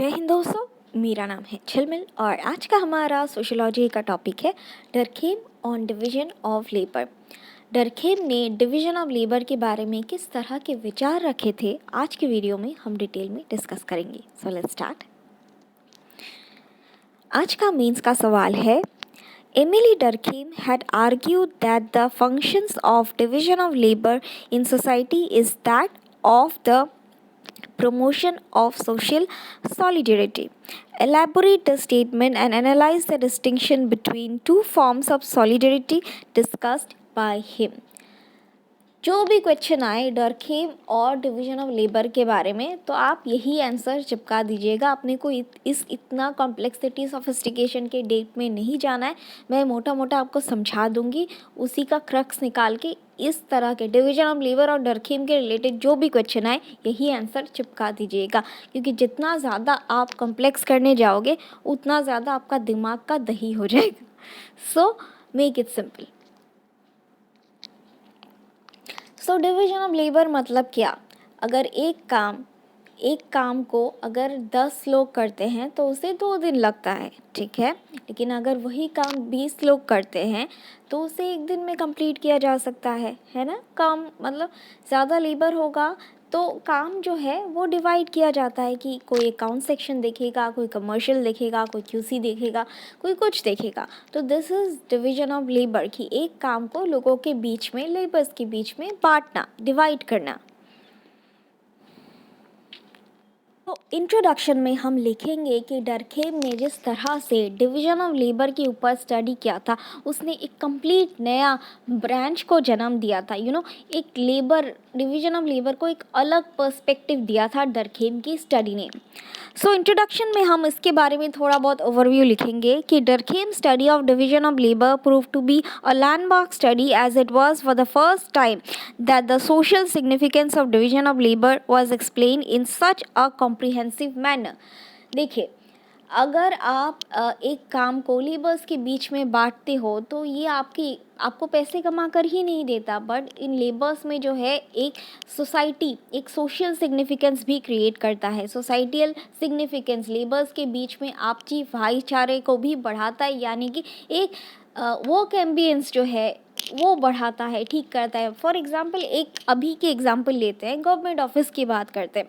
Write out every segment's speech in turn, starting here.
जय हिंद दोस्तों, मेरा नाम है झिलमिल और आज का हमारा सोशियोलॉजी का टॉपिक है डरखेम ऑन डिवीजन ऑफ लेबर। डरखेम ने डिवीजन ऑफ लेबर के बारे में किस तरह के विचार रखे थे, आज के वीडियो में हम डिटेल में डिस्कस करेंगे। So let's start. आज का मेंस का सवाल है, Emily Durkheim had argued that the functions of division of labor in society is that of the promotion of social solidarity. Elaborate the statement and analyze the distinction between two forms of solidarity discussed by him. जो भी question आए डरखेम और division of labour के बारे में, तो आप यही आंसर चिपका दीजिएगा। अपने को इस इतना कॉम्प्लेक्सिटी सोफिस्टिकेशन के डेट में नहीं जाना है। मैं मोटा मोटा आपको समझा दूंगी, उसी का क्रक्स निकाल के इस तरह के डिवीजन ऑफ लेबर और डरखेम के रिलेटेड जो भी क्वेश्चन आए यही आंसर चिपका दीजिएगा, क्योंकि जितना ज़्यादा आप कॉम्प्लेक्स करने जाओगे उतना ज़्यादा आपका दिमाग का दही हो जाएगा। So make it simple. So division of labour मतलब क्या? अगर एक काम को अगर 10 लोग करते हैं तो उसे 2 दिन लगता है, ठीक है। लेकिन अगर वही काम 20 लोग करते हैं तो उसे 1 दिन में कंप्लीट किया जा सकता है ना। काम मतलब ज़्यादा लेबर होगा तो काम जो है वो डिवाइड किया जाता है कि कोई अकाउंट सेक्शन देखेगा, कोई कमर्शियल देखेगा, कोई क्यूसी देखेगा, कोई कुछ देखेगा। तो this is division of labour कि एक काम को लोगों के बीच में, लेबर्स के बीच में बांटना, डिवाइड करना। तो इंट्रोडक्शन में हम लिखेंगे कि डरखेम ने जिस तरह से डिवीजन ऑफ लेबर के ऊपर स्टडी किया था, उसने एक कंप्लीट नया ब्रांच को जन्म दिया था। एक लेबर, डिवीजन ऑफ लेबर को एक अलग पर्सपेक्टिव दिया था डरखेम की स्टडी ने। सो इंट्रोडक्शन में हम इसके बारे में थोड़ा बहुत ओवरव्यू लिखेंगे कि Durkheim study of division of labour prove to be a landmark study as it was for the first time that the social significance of division of labour was explain in such a comprehensive manner. देखिए, अगर आप एक काम को labours के बीच में बांटते हो तो ये आपको पैसे कमा कर ही नहीं देता, बट इन लेबर्स में जो है एक सोसाइटी, एक सोशल सिग्निफिकेंस भी क्रिएट करता है। सोसाइटियल सिग्निफिकेंस लेबर्स के बीच में आपसी भाईचारे को भी बढ़ाता है, यानी कि एक वर्क एम्बियंस जो है वो बढ़ाता है, ठीक करता है। फॉर एग्जांपल, एक अभी के एग्जांपल लेते हैं, गवर्नमेंट ऑफिस की बात करते हैं।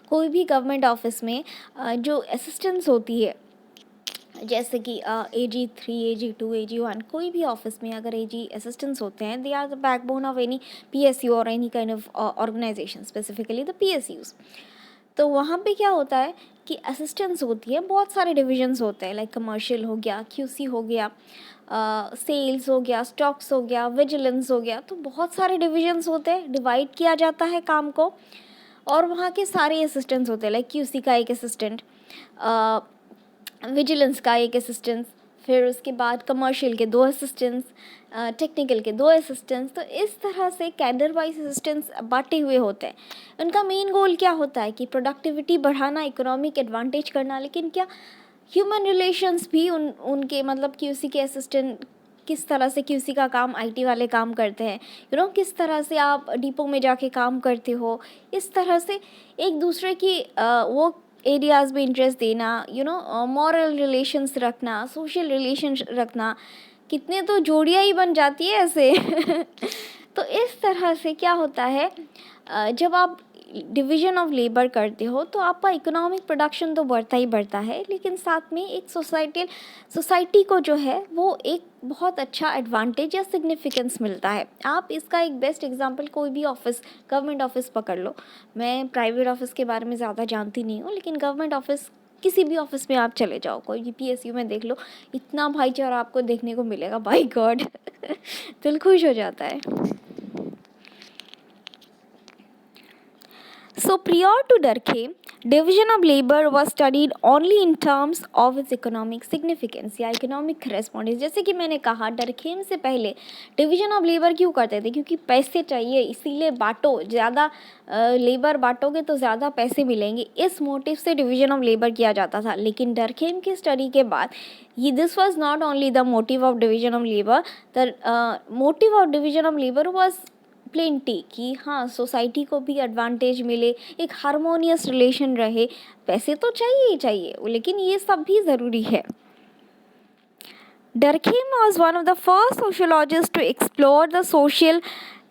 कोई भी गवर्नमेंट ऑफिस में जो असिस्टेंट्स होती है, जैसे कि AG3, AG2, AG1, कोई भी ऑफिस में अगर AG असिस्टेंट्स होते हैं, they are the backbone of any PSU और any kind of organisation, specifically the PSUs। तो वहाँ पे क्या होता है कि असिस्टेंट्स होती है, बहुत सारे डिविजन्स होते हैं, लाइक कमर्शियल हो गया, QC हो गया, सेल्स हो गया, स्टॉक्स हो गया, विजिलेंस हो गया। तो बहुत सारे डिविजन्स होते हैं, डिवाइड किया जाता है काम को, और वहाँ के सारे असिस्टेंट्स होते हैं, लाइक QC का एक असिस्टेंट, विजिलेंस का एक असिस्टेंट्स, फिर उसके बाद कमर्शियल के 2 असिस्टेंट्स, टेक्निकल के 2 असिस्टेंट्स। तो इस तरह से कैडर वाइज असिस्टेंट्स बांटे हुए होते हैं। उनका मेन गोल क्या होता है कि प्रोडक्टिविटी बढ़ाना, इकोनॉमिक एडवांटेज करना। लेकिन क्या ह्यूमन रिलेशंस भी उनके मतलब QC के असिस्टेंट किस तरह से QC का काम IT वाले काम करते हैं, किस तरह से आप डिपो में जाके काम करते हो, इस तरह से एक दूसरे की वो एरियाज़ में इंटरेस्ट देना, मॉरल रिलेशंस रखना, सोशल रिलेशन रखना, कितने तो जोड़ियाँ ही बन जाती है ऐसे। तो इस तरह से क्या होता है, जब आप डिवीजन ऑफ लेबर करते हो तो आपका इकोनॉमिक प्रोडक्शन तो बढ़ता ही बढ़ता है, लेकिन साथ में एक सोसाइटी को जो है वो एक बहुत अच्छा एडवांटेज या सिग्निफिकेंस मिलता है। आप इसका एक बेस्ट एग्जांपल कोई भी ऑफिस, गवर्नमेंट ऑफिस पकड़ लो। मैं प्राइवेट ऑफिस के बारे में ज़्यादा जानती नहीं हूँ, लेकिन गवर्नमेंट ऑफिस, किसी भी ऑफिस में आप चले जाओ, कोई भी PSU में देख लो, इतना भाईचारा आपको देखने को मिलेगा, बाय गॉड। दिल खुश हो जाता है। So prior to Durkheim, division of labor was studied only in terms of its economic significance या economic correspondence। जैसे कि मैंने कहा, डरखेम से पहले डिवीजन ऑफ लेबर क्यों करते थे? क्योंकि पैसे चाहिए, इसीलिए बांटो, ज़्यादा लेबर बांटोगे तो ज़्यादा पैसे मिलेंगे, इस मोटिव से डिवीजन ऑफ लेबर किया जाता था। लेकिन डरखेम की स्टडी के बाद ये this was not only the motive of division of labour, the motive of division of labour was plenty, कि हाँ सोसाइटी को भी एडवांटेज मिले, एक हारमोनियस रिलेशन रहे। पैसे तो चाहिए ही चाहिए, लेकिन ये सब भी ज़रूरी है। Durkheim was one of the first sociologists to explore the social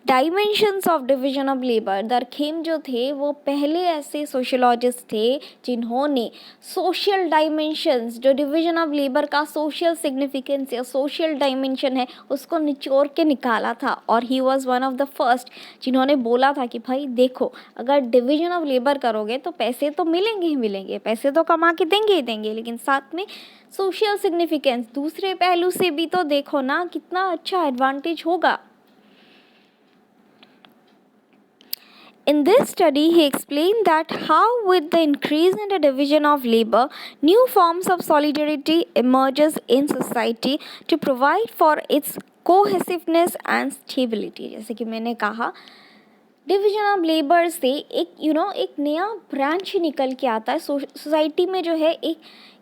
dimensions of division of labor. Durkheim जो थे वो पहले ऐसे सोशोलॉजिस्ट थे जिन्होंने सोशल डायमेंशंस, जो डिवीजन ऑफ लेबर का सोशल सिग्निफिकेंस या सोशल डायमेंशन है, उसको निचोड़ के निकाला था। और he was one of the first जिन्होंने बोला था कि भाई देखो, अगर डिवीजन ऑफ लेबर करोगे तो पैसे तो मिलेंगे ही मिलेंगे, पैसे तो कमा के देंगे ही देंगे, लेकिन साथ में सोशल सिग्निफिकेंस, दूसरे पहलू से भी तो देखो ना, कितना अच्छा एडवांटेज होगा। In this study, he explained that how, with the increase in the division of labor, new forms of solidarity emerges in society to provide for its cohesiveness and stability. जैसे कि मैंने कहा, डिवीजन ऑफ लेबर से एक एक नया branch निकल के आता है सोसाइटी में, जो है एक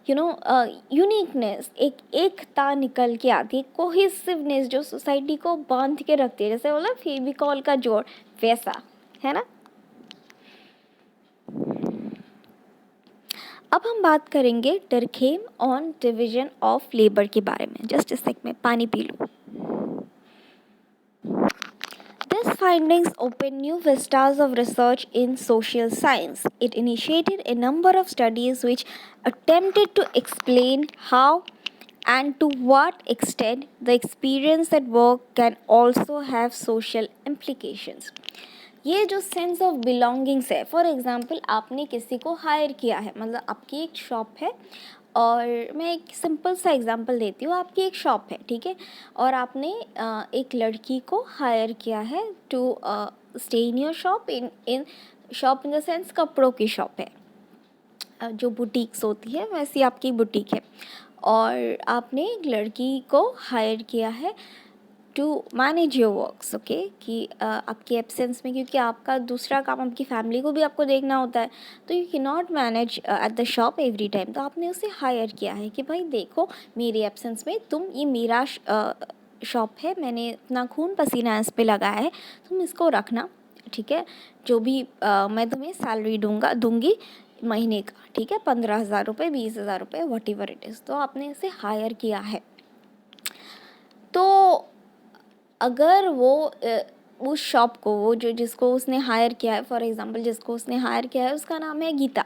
यूनिकनेस, एक एकता निकल के आती है, कोहेसिवनेस जो सोसाइटी को बांध के रखती है, जैसे बोला फेविकॉल का जोड़, वैसा है ना। अब हम बात करेंगे डरखेम ऑन डिवीजन ऑफ लेबर के बारे में। जस्ट इस सेक में पानी पी लूँ। These findings opened new vistas of research in social science. It initiated a number of studies which attempted to explain how and to what extent the experience at work can also have social implications. ये जो sense of belongings है, for example आपने किसी को hire किया है, मतलब आपकी एक शॉप है, और मैं एक सिंपल सा एग्ज़ाम्पल देती हूँ। आपकी एक शॉप है, ठीक है, और आपने एक लड़की को हायर किया है to stay in your shop, in shop in the sense कपड़ों की शॉप है, जो बुटीक्स होती है वैसी आपकी बुटीक है, और आपने एक लड़की को हायर किया है to manage your works, okay, कि आपकी एब्सेंस में, क्योंकि आपका दूसरा काम आपकी फैमिली को भी आपको देखना होता है, तो you can not manage at the shop every time, तो आपने उसे हायर किया है कि भाई देखो मेरी एब्सेंस में तुम, ये मेरा शॉप है, मैंने इतना खून पसीना इस पे लगाया है, तुम इसको रखना, ठीक है, जो भी मैं तुम्हें सैलरी दूंगी महीने का, ठीक है, 15,000 रुपये, 20,000 रुपये, वट एवर इट इज़, तो आपने इसे हायर किया है। तो अगर वो उस शॉप को, वो जिसको उसने हायर किया है, फॉर एग्ज़ाम्पल जिसको उसने हायर किया है उसका नाम है गीता,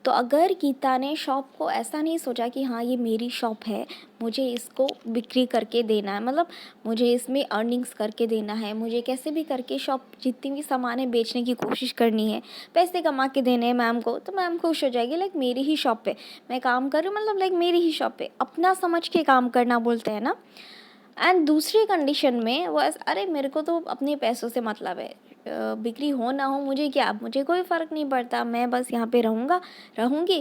तो अगर गीता ने शॉप को ऐसा नहीं सोचा कि हाँ ये मेरी शॉप है, मुझे इसको बिक्री करके देना है, मतलब मुझे इसमें अर्निंग्स करके देना है, मुझे कैसे भी करके शॉप जितनी भी सामान है बेचने की कोशिश करनी है, पैसे कमा के देने हैं मैम को, तो मैम खुश हो जाएगी, लाइक मेरी ही शॉप पे मैं काम कर रही हूँ, मतलब लाइक मेरी ही शॉप पे, अपना समझ के काम करना बोलते हैं ना। एंड दूसरी कंडीशन में वो अरे मेरे को तो अपने पैसों से मतलब है, बिक्री हो ना हो मुझे क्या, मुझे कोई फ़र्क नहीं पड़ता, मैं बस यहाँ पे रहूँगी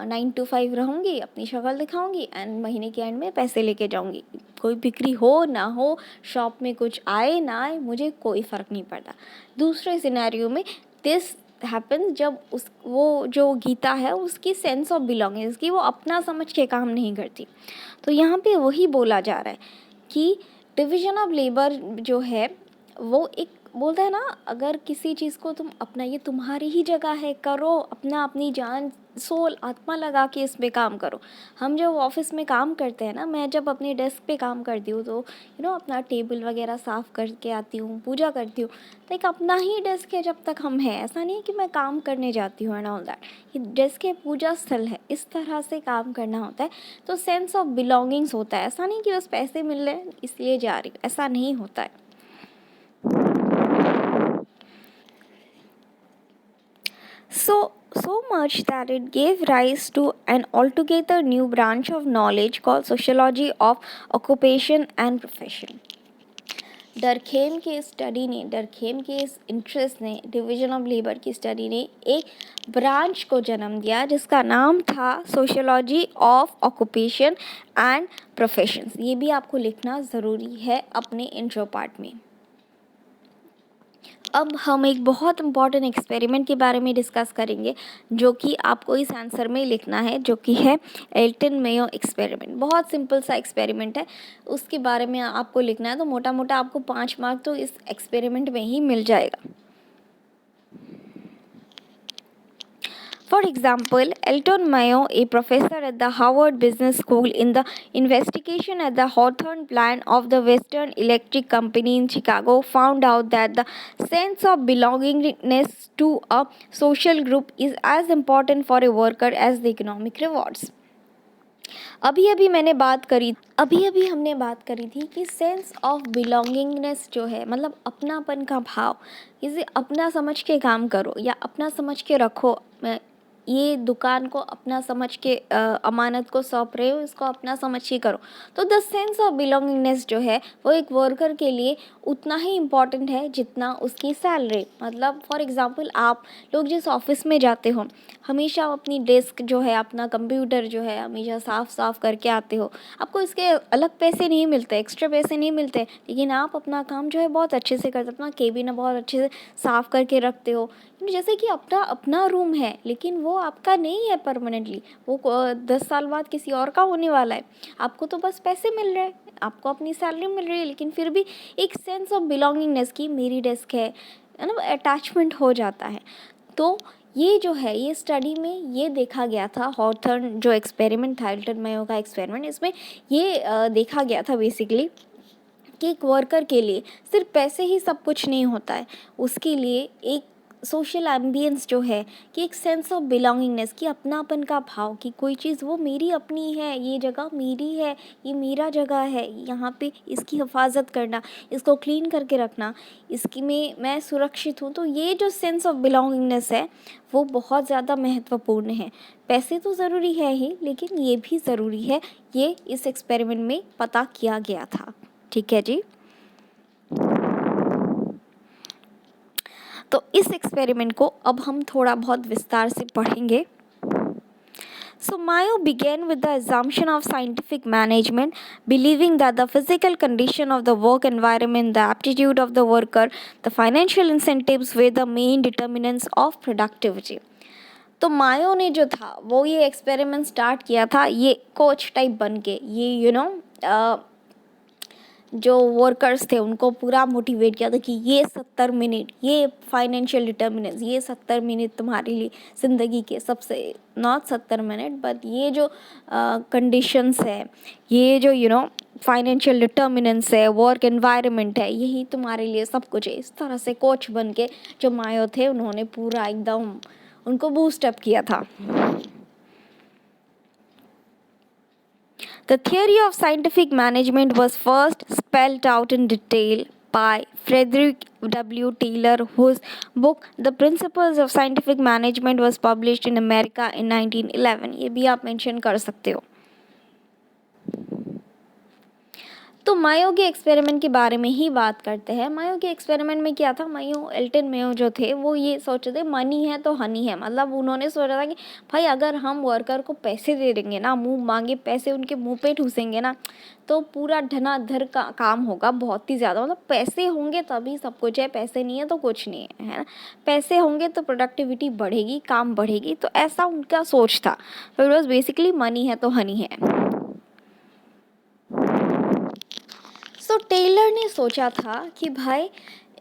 9 to 5 रहूँगी, अपनी शक्ल दिखाऊँगी एंड महीने के एंड में पैसे लेके जाऊँगी, कोई बिक्री हो ना हो, शॉप में कुछ आए ना आए, मुझे कोई फ़र्क नहीं पड़ता। दूसरे सिनेरियो में दिस हैपन्स जब वो जो गीता है उसकी सेंस ऑफ बिलोंगिंग्स की, वो अपना समझ के काम नहीं करती। तो यहाँ पे वही बोला जा रहा है कि डिवीजन ऑफ लेबर जो है वो एक बोलता है ना, अगर किसी चीज़ को तुम अपना, ये तुम्हारी ही जगह है, करो अपना, अपनी जान सोल आत्मा लगा के इस पे काम करो। हम जब ऑफिस में काम करते हैं ना, मैं जब अपने डेस्क पे काम करती हूँ तो अपना टेबल वगैरह साफ़ करके आती हूँ, पूजा करती हूँ, तो एक अपना ही डेस्क है जब तक हम हैं, ऐसा नहीं है कि मैं काम करने जाती हूँ एंड ऑल दैट। ये डेस्क है, पूजा स्थल है, इस तरह से काम करना होता है। तो सेंस ऑफ बिलोंगिंग्स होता है, ऐसा नहीं कि बस पैसे मिल रहे हैं इसलिए जा रही हूँ, ऐसा नहीं होता है। So much that it gave rise to an altogether new branch of knowledge called sociology of occupation and profession. डरखेम के स्टडी ने, डरखेम के इस इंटरेस्ट ने, डिवीजन ऑफ लेबर की स्टडी ने एक ब्रांच को जन्म दिया जिसका नाम था sociology of occupation and professions. ये भी आपको लिखना ज़रूरी है अपने इंट्रो पार्ट में। अब हम एक बहुत इम्पॉर्टेंट एक्सपेरिमेंट के बारे में डिस्कस करेंगे, जो कि आपको इस आंसर में लिखना है, जो कि है एल्टन मेयो एक्सपेरिमेंट। बहुत सिंपल सा एक्सपेरिमेंट है, उसके बारे में आपको लिखना है। तो मोटा मोटा आपको 5 मार्क तो इस एक्सपेरिमेंट में ही मिल जाएगा। For example, Elton Mayo, a professor at the Harvard Business School, in the investigation at the Hawthorne plant of the Western Electric Company in Chicago, found out that the sense of belongingness to a social group is as important for a worker as the economic rewards. अभी अभी हमने बात करी थी कि sense of belongingness जो है, मतलब अपनापन का भाव। इसे अपना समझ के काम करो या अपना समझ के रखो। ये दुकान को अपना समझ के अमानत को सौंप रहे हो, इसको अपना समझ के करो। तो द सेंस ऑफ बिलोंगिंगनेस जो है वो एक वर्कर के लिए उतना ही इम्पॉर्टेंट है जितना उसकी सैलरी। मतलब फॉर एग्जांपल, आप लोग जिस ऑफिस में जाते हो, हमेशा अपनी डेस्क जो है, अपना कंप्यूटर जो है, हमेशा साफ करके आते हो। आपको इसके अलग पैसे नहीं मिलते, एक्स्ट्रा पैसे नहीं मिलते, लेकिन आप अपना काम जो है बहुत अच्छे से करते हो, अपना केबिन बहुत अच्छे से साफ करके रखते हो। जैसे कि अपना रूम है, लेकिन वो आपका नहीं है परमानेंटली, वो 10 साल बाद किसी और का होने वाला है। आपको तो बस पैसे मिल रहे हैं, आपको अपनी सैलरी मिल रही है, लेकिन फिर भी एक सेंस ऑफ बिलोंगिंगनेस की मेरी डेस्क है ना, अटैचमेंट हो जाता है। तो ये जो है, ये स्टडी में ये देखा गया था। हॉथर्न जो एक्सपेरिमेंट था, एल्टन मेयो का एक्सपेरिमेंट, इसमें ये देखा गया था बेसिकली कि एक वर्कर के लिए सिर्फ पैसे ही सब कुछ नहीं होता है। उसके लिए एक सोशल एम्बियंस जो है, कि एक सेंस ऑफ बिलोंगिंगनेस, कि अपनापन का भाव, कि कोई चीज़ वो मेरी अपनी है, ये जगह मेरी है, ये मेरा जगह है, यहाँ पे इसकी हिफाजत करना, इसको क्लीन करके रखना, इसकी में मैं सुरक्षित हूँ। तो ये जो सेंस ऑफ बिलोंगिंगनेस है वो बहुत ज़्यादा महत्वपूर्ण है। पैसे तो ज़रूरी है ही, लेकिन ये भी ज़रूरी है। ये इस एक्सपेरिमेंट में पता किया गया था। ठीक है जी। तो इस एक्सपेरिमेंट को अब हम थोड़ा बहुत विस्तार से पढ़ेंगे। So Mayo began with the assumption of scientific management, believing that the physical condition of the work environment, the aptitude of the worker, the financial incentives were the main determinants of productivity. तो मायो ने जो था वो ये experiment start किया था, ये coach type बन के, ये जो वर्कर्स थे उनको पूरा मोटिवेट किया था कि ये 70 मिनट, ये फाइनेंशियल डिटर्मिनेंट्स, ये 70 मिनट तुम्हारे लिए ज़िंदगी के सबसे, नॉट 70 मिनट बट ये जो कंडीशंस है, ये जो फाइनेंशियल डिटर्मिनेंट्स है, वर्क एनवायरनमेंट है, यही तुम्हारे लिए सब कुछ है। इस तरह से कोच बन के जो मायो थे, उन्होंने पूरा एकदम उनको बूस्टअप किया था। The theory of scientific management was first spelled out in detail by Frederick W. Taylor, whose book The Principles of Scientific Management was published in America in 1911. ये भी आप मेंशन कर सकते हो। तो मायो के एक्सपेरिमेंट के बारे में ही बात करते हैं। मायो के एक्सपेरिमेंट में क्या था, एल्टन मेयो जो थे वो ये सोच रहे थे मनी है तो हनी है। मतलब उन्होंने सोचा था कि भाई अगर हम वर्कर को पैसे दे देंगे ना, मुंह मांगे पैसे उनके मुंह पे ठूसेंगे ना, तो पूरा धनाधर का काम होगा बहुत ही ज़्यादा। मतलब पैसे होंगे तभी सब कुछ है, पैसे नहीं है तो कुछ नहीं है ना। पैसे होंगे तो प्रोडक्टिविटी बढ़ेगी, काम बढ़ेगी। तो ऐसा उनका सोच था। तो इट वॉज बेसिकली मनी है तो हनी है। सो टेलर ने सोचा था कि भाई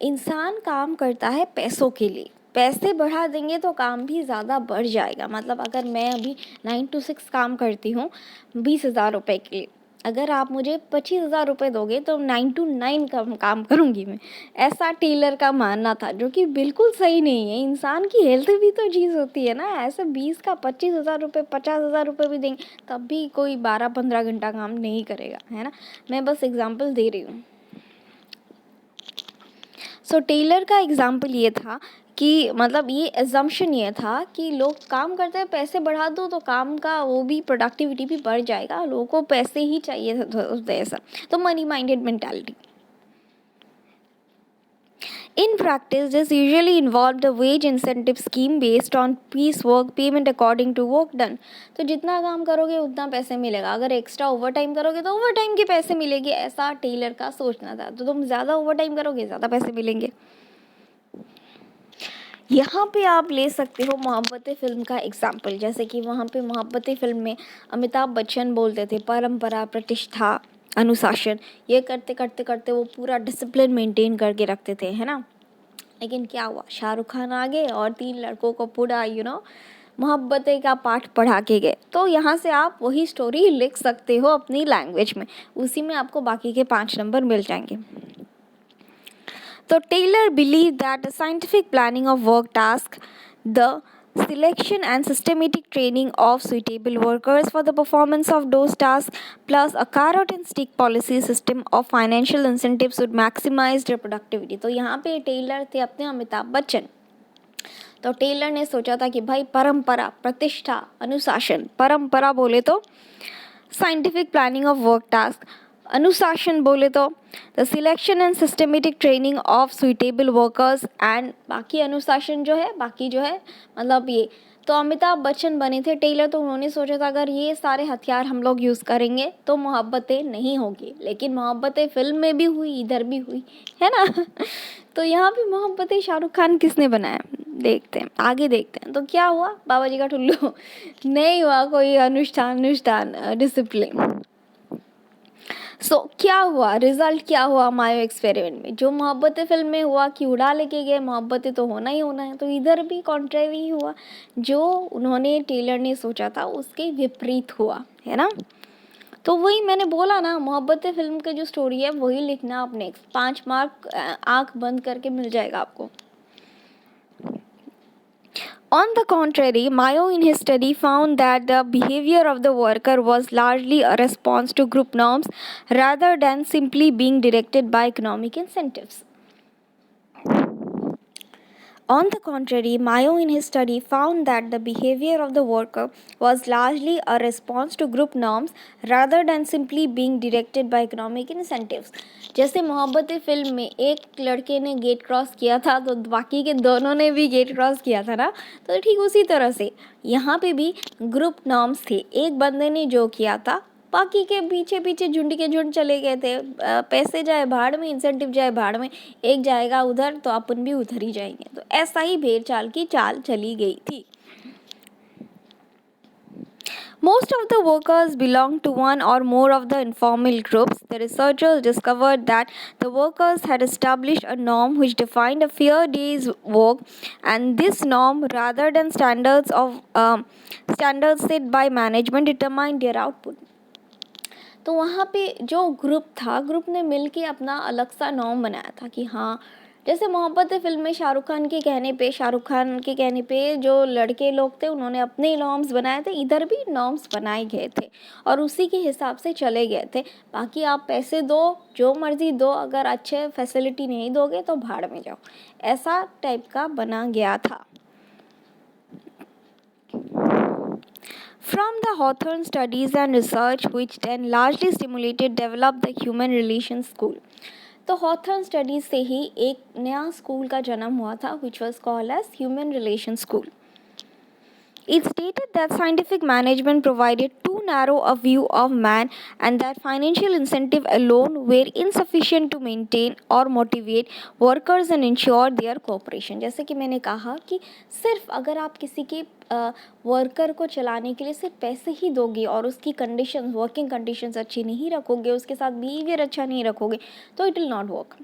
इंसान काम करता है पैसों के लिए, पैसे बढ़ा देंगे तो काम भी ज़्यादा बढ़ जाएगा। मतलब अगर मैं अभी 9 to 6 काम करती हूँ 20,000 रुपये के लिए, अगर आप मुझे 25,000 रुपये दोगे तो 9 to 9 का काम करूँगी मैं। ऐसा टेलर का मानना था, जो कि बिल्कुल सही नहीं है। इंसान की हेल्थ भी तो चीज़ होती है ना। ऐसे 20 का 25,000 रुपये, 50,000 रुपये भी देंगे तब भी कोई 12-15 घंटा काम नहीं करेगा, है ना। मैं बस एग्जाम्पल दे रही हूँ। सो टेलर का एग्जाम्पल ये था कि मतलब ये एजम्पशन ये था कि लोग काम करते हैं, पैसे बढ़ा दो तो काम का वो भी प्रोडक्टिविटी भी बढ़ जाएगा, लोगों को पैसे ही चाहिए था ऐसा। तो money minded mentality. In practice, this usually involved a wage incentive scheme based on piecework payment according to work done. तो जितना काम करोगे उतना पैसे मिलेगा, अगर एक्स्ट्रा ओवर टाइम करोगे तो ओवर टाइम के पैसे मिलेंगे, ऐसा टेलर का सोचना था। तो तुम ज़्यादा ओवर टाइम करोगे ज़्यादा पैसे मिलेंगे। यहाँ पे आप ले सकते हो मोहब्बतें फ़िल्म का एग्जाम्पल, जैसे कि वहाँ पे मोहब्बतें फ़िल्म में अमिताभ बच्चन बोलते थे परंपरा, प्रतिष्ठा, अनुशासन। ये करते करते करते वो पूरा डिसिप्लिन मेंटेन करके रखते थे, है ना। लेकिन क्या हुआ, शाहरुख खान आ गए और 3 लड़कों को पूरा मोहब्बतें का पाठ पढ़ा के गए। तो यहाँ से आप वही स्टोरी लिख सकते हो अपनी लैंग्वेज में, उसी में आपको बाकी के 5 नंबर मिल जाएंगे। So Taylor believed that the scientific planning of work tasks, the selection and systematic training of suitable workers for the performance of those tasks, plus a carrot and stick policy system of financial incentives would maximize their productivity. तो यहाँ पे Taylor थे अपने अमिताभ बच्चन। तो Taylor ने सोचा था कि भाई परंपरा, प्रतिष्ठा, अनुशासन। परंपरा बोले तो scientific planning of work task, अनुशासन बोले तो the selection and systematic training of suitable workers, and बाकी अनुशासन जो है, बाकी जो है मतलब ये। तो अमिताभ बच्चन बने थे टेलर, तो उन्होंने सोचा था अगर ये सारे हथियार हम लोग यूज़ करेंगे तो मोहब्बतें नहीं होगी। लेकिन मोहब्बतें फिल्म में भी हुई, इधर भी हुई, है ना। तो यहाँ पे मोहब्बतें शाहरुख खान किसने बनाया, देखते हैं, आगे देखते हैं। तो क्या हुआ, बाबा जी का ठुल्लू नहीं हुआ कोई अनुष्ठान डिसिप्लिन। क्या हुआ, रिजल्ट क्या हुआ मायो एक्सपेरिमेंट में, जो मोहब्बतें फिल्म में हुआ कि उड़ा लेके गए, मोहब्बतें तो होना ही होना है। तो इधर भी कॉन्ट्रेरी हुआ, जो उन्होंने टेलर ने सोचा था उसके विपरीत हुआ, है ना। तो वही मैंने बोला ना, मोहब्बतें फिल्म की जो स्टोरी है वही लिखना आप नेक्स्ट। 5 मार्क आँख बंद करके मिल जाएगा आपको। On the contrary, Mayo in his study found that the behavior of the worker was largely a response to group norms rather than simply being directed by economic incentives. On the contrary, Mayo in his study found that the behavior of the worker was largely a response to group norms rather than simply being directed by economic incentives. जैसे Mohabbatein film में एक लड़के ने gate cross किया था तो बाकी के दोनों ने भी गेट क्रॉस किया था ना, तो ठीक उसी तरह से यहाँ पे भी ग्रुप नॉर्म्स थे। एक बंदे ने जो किया था, बाकी के पीछे पीछे झुंड के झुंड चले गए थे। पैसे जाए भाड़ में, इंसेंटिव जाए भाड़ में, एक जाएगा उधर तो अपन भी उधर ही जाएंगे। तो ऐसा ही भेड़ चाल की चाल चली गई थी। Most of the workers belong to one or more of the informal groups. The researchers discovered that the workers had established a norm which defined a fair day's work, and this norm, rather than standards set by management, determined their output. तो वहाँ पे जो group था, group ने मिल के अपना अलग सा नॉर्म बनाया था कि हाँ, जैसे मोहब्बतें फिल्म में शाहरुख खान के कहने पे जो लड़के लोग थे उन्होंने अपने नॉर्म्स बनाए थे, इधर भी नॉर्म्स बनाए गए थे और उसी के हिसाब से चले गए थे। बाकी आप पैसे दो, जो मर्जी दो, अगर अच्छे फैसिलिटी नहीं दोगे तो भाड़ में जाओ, ऐसा टाइप का बना गया था। From the Hawthorne studies and research, which then largely stimulated developed the human relations school. तो हॉथर्न स्टडीज से ही एक नया स्कूल का जन्म हुआ था, which was called as Human Relations School. It stated that scientific management provided too narrow a view of man and that financial incentive alone were insufficient to maintain or motivate workers and ensure their cooperation. जैसे कि मैंने कहा कि सिर्फ अगर आप किसी के वर्कर को चलाने के लिए सिर्फ पैसे ही दोगे और उसकी कंडीशन, वर्किंग कंडीशंस अच्छी नहीं रखोगे, उसके साथ बिहेवियर अच्छा नहीं रखोगे, तो it will not work.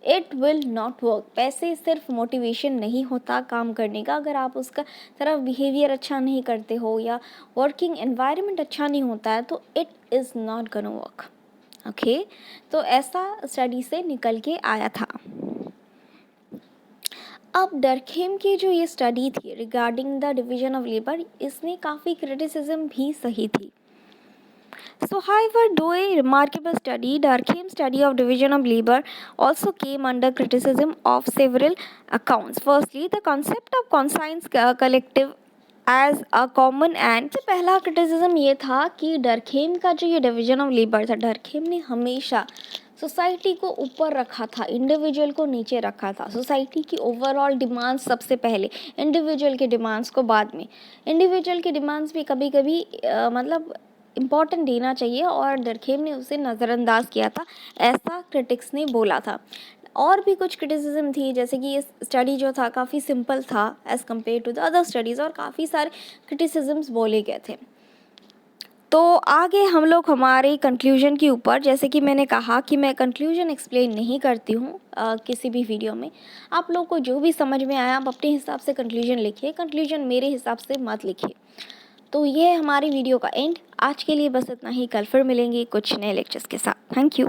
It will not work. पैसे सिर्फ मोटिवेशन नहीं होता काम करने का, अगर आप उसका तरफ बिहेवियर अच्छा नहीं करते हो या वर्किंग एनवायरनमेंट अच्छा नहीं होता है तो it is not gonna work. Okay, तो ऐसा स्टडी से निकल के आया था। अब डरखेम की जो ये स्टडी थी regarding the division of labour, इसने काफ़ी क्रिटिसिज्म भी सही थी। So, however, though a remarkable study, Durkheim's study of division of labor also came under criticism of several accounts. Firstly, the concept of conscience collective as a common end. सबसे पहला criticism ये था कि डरखेम का जो ये डिवीजन ऑफ लेबर था, डरखेम ने हमेशा सोसाइटी को ऊपर रखा था, इंडिविजुअल को नीचे रखा था। सोसाइटी की ओवरऑल डिमांड्स सबसे पहले, इंडिविजुअल के डिमांड्स को बाद में। इंडिविजुअल के डिमांड्स भी कभी कभी मतलब इम्पॉर्टेंट देना चाहिए और डरखेम ने उसे नज़रअंदाज किया था, ऐसा क्रिटिक्स ने बोला था। और भी कुछ क्रिटिसिज्म थी, जैसे कि ये स्टडी जो था काफ़ी सिंपल था as compare to the other studies, और काफ़ी सारे क्रिटिसिज्म्स बोले गए थे। तो आगे हम लोग हमारे कंक्लूजन के ऊपर, जैसे कि मैंने कहा कि मैं कंक्लूजन एक्सप्लेन नहीं करती हूँ किसी भी वीडियो में। आप लोग को जो भी समझ में आया आप अपने हिसाब से कंक्लूजन लिखिए, कंक्लूजन मेरे हिसाब से मत लिखिए। तो ये है हमारी वीडियो का एंड। आज के लिए बस इतना ही, कल फिर मिलेंगे कुछ नए लेक्चर्स के साथ। Thank you.